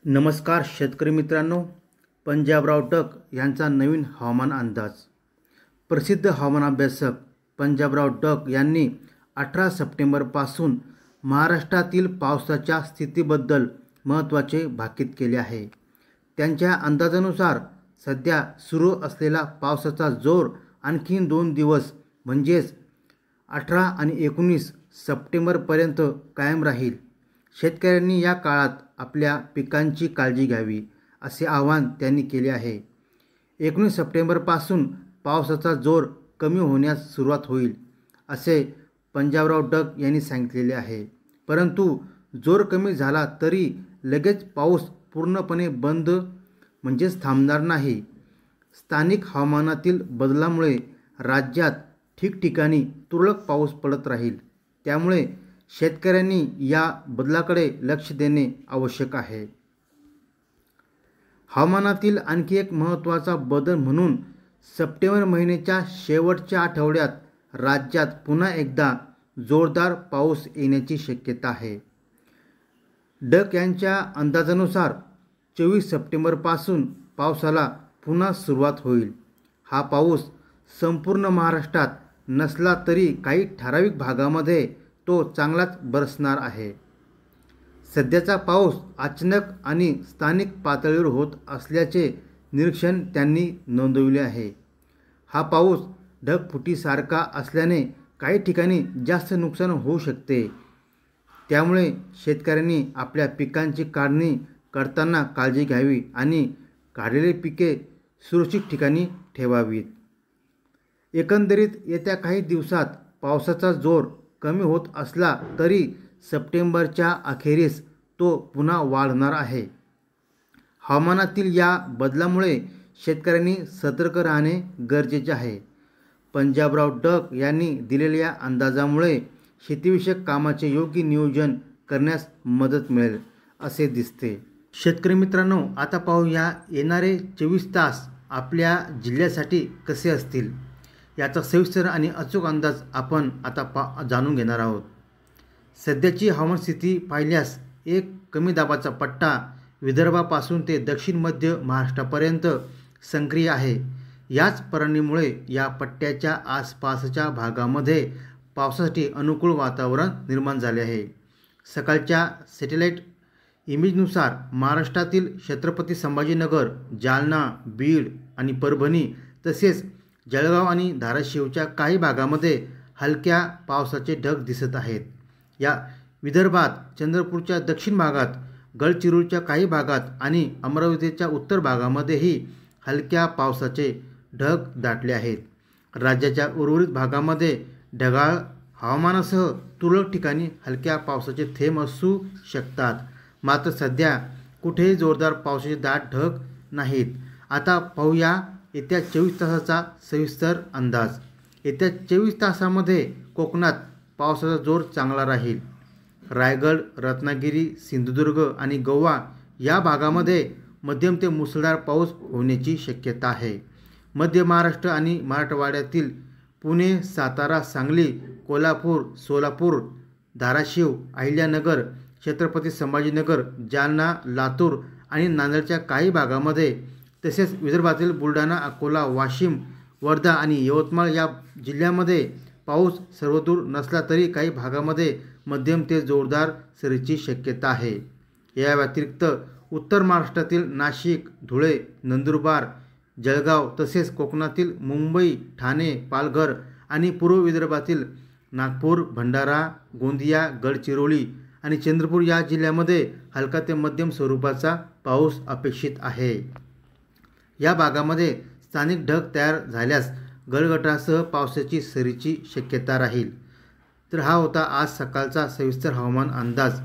नमस्कार शेतकरी मित्रांनो, पंजाबराव डक यांचा नवीन हवामान अंदाज. प्रसिद्ध हवामान अभ्यासक पंजाबराव डक यांनी 18 सप्टेंबरपासून महाराष्ट्रातील पावसाच्या स्थितीबद्दल महत्त्वाचे भाकीत केले आहे. त्यांच्या अंदाजानुसार सध्या सुरू असलेला पावसाचा जोर आणखी 2 दिवस म्हणजेच 18 आणि 19 सप्टेंबरपर्यंत कायम राहील. शेतकऱ्यांनी या काळात आपल्या पिकांची काळजी घ्यावी असे आवाहन त्यांनी केले आहे. 19 सप्टेंबरपासून पावसाचा जोर कमी होण्यास सुरुवात होईल असे पंजाबराव डक यांनी सांगितलेले आहे. परंतु जोर कमी झाला तरी लगेच पाऊस पूर्णपणे बंद म्हणजेच थांबणार नाही. स्थानिक हवामानातील बदलामुळे राज्यात ठिकठिकाणी तुरळक पाऊस पडत राहील. त्यामुळे शेतकऱ्यांनी या बदलाकडे लक्ष देणे आवश्यक आहे. हवामानातील आणखी एक महत्त्वाचा बदल म्हणून सप्टेंबर महिन्याच्या शेवटच्या आठवड्यात राज्यात पुन्हा एकदा जोरदार पाऊस येण्याची शक्यता आहे. डक यांच्या अंदाजानुसार 24 सप्टेंबरपासून पावसाला पुन्हा सुरुवात होईल. हा पाऊस संपूर्ण महाराष्ट्रात नसला तरी काही ठराविक भागामध्ये तो चांगलाच बरसणार आहे. सध्याचा पाऊस अचानक आणि स्थानिक पातळीवर होत असल्याचे निरीक्षण त्यांनी नोंदवले आहे. हा पाऊस ढगफुटीसारखा असल्याने काही ठिकाणी जास्त नुकसान होऊ शकते. त्यामुळे शेतकऱ्यांनी आपल्या पिकांची काढणी करताना काळजी घ्यावी आणि काढलेली पिके सुरक्षित ठिकाणी ठेवावीत. एकंदरीत येत्या काही दिवसात पावसाचा जोर कमी होत असला तरी सप्टेंबरच्या अखेरीस तो पुन्हा वाढणार आहे. हवामानातील या बदलामुळे शेतकऱ्यांनी सतर्क राहणे गरजेचे आहे. पंजाबराव डक यांनी दिलेल्या अंदाजामुळे शेतीविषयक कामाचे योग्य नियोजन करण्यास मदत मिळेल असे दिसते. शेतकरी मित्रांनो, आता पाहूया येणारे 24 तास आपल्या जिल्ह्यासाठी कसे असतील. याचा सविस्तर आणि अचूक अंदाज आपण आता जाणून घेणार आहोत. सध्याची हवामान स्थिती पाहिल्यास एक कमी दाबाचा पट्टा विदर्भापासून ते दक्षिण मध्य महाराष्ट्रापर्यंत सक्रिय आहे. याच परिणामामुळे या पट्ट्याच्या आसपासच्या भागामध्ये पावसासाठी अनुकूल वातावरण निर्माण झाले आहे. सकाळच्या सॅटेलाईट इमेजनुसार महाराष्ट्रातील छत्रपती संभाजीनगर, जालना, बीड आणि परभणी तसेच जळगाव आणि धाराशिवच्या काही भागामध्ये हलक्या पावसाचे ढग दिसत आहेत. या विदर्भात चंद्रपूरच्या दक्षिण भागात, गडचिरोलीच्या काही भागात आणि अमरावतीच्या उत्तर भागामध्येही हलक्या पावसाचे ढग दाटले आहेत. राज्याच्या उर्वरित भागामध्ये ढगाळ हवामानासह तुरळक ठिकाणी हलक्या पावसाचे थेंब असू शकतात. मात्र सध्या कुठेही जोरदार पावसाचे दाट ढग नाहीत. आता पाहूया येत्या 24 तासाचा सविस्तर अंदाज. येत्या 24 तासामध्ये कोकणात पावसाचा जोर चांगला राहील. रायगड, रत्नागिरी, सिंधुदुर्ग आणि गोवा या भागामध्ये मध्यम ते मुसळधार पाऊस होण्याची शक्यता आहे. मध्य महाराष्ट्र आणि मराठवाड्यातील पुणे, सातारा, सांगली, कोल्हापूर, सोलापूर, धाराशिव, अहिल्यानगर, छत्रपती संभाजीनगर, जालना, लातूर आणि नांदेडच्या काही भागामध्ये तसेच विदर्भातील बुलढाणा, अकोला, वाशिम, वर्धा आणि यवतमाळ या जिल्ह्यामध्ये पाऊस सर्वदूर नसला तरी काही भागामध्ये मध्यम ते जोरदार सरीची शक्यता आहे. या व्यतिरिक्त उत्तर महाराष्ट्रातील नाशिक, धुळे, नंदुरबार, जळगाव तसेच कोकणातील मुंबई, ठाणे, पालघर आणि पूर्व विदर्भातील नागपूर, भंडारा, गोंदिया, गडचिरोली आणि चंद्रपूर या जिल्ह्यामध्ये हलका ते मध्यम स्वरूपाचा पाऊस अपेक्षित आहे. या भागामध्ये स्थानिक ढग तयार झाल्यास गडगडाटासह पावसाची सरीची शक्यता राहील. तर हा होता आज सकाळचा सविस्तर हवामान अंदाज.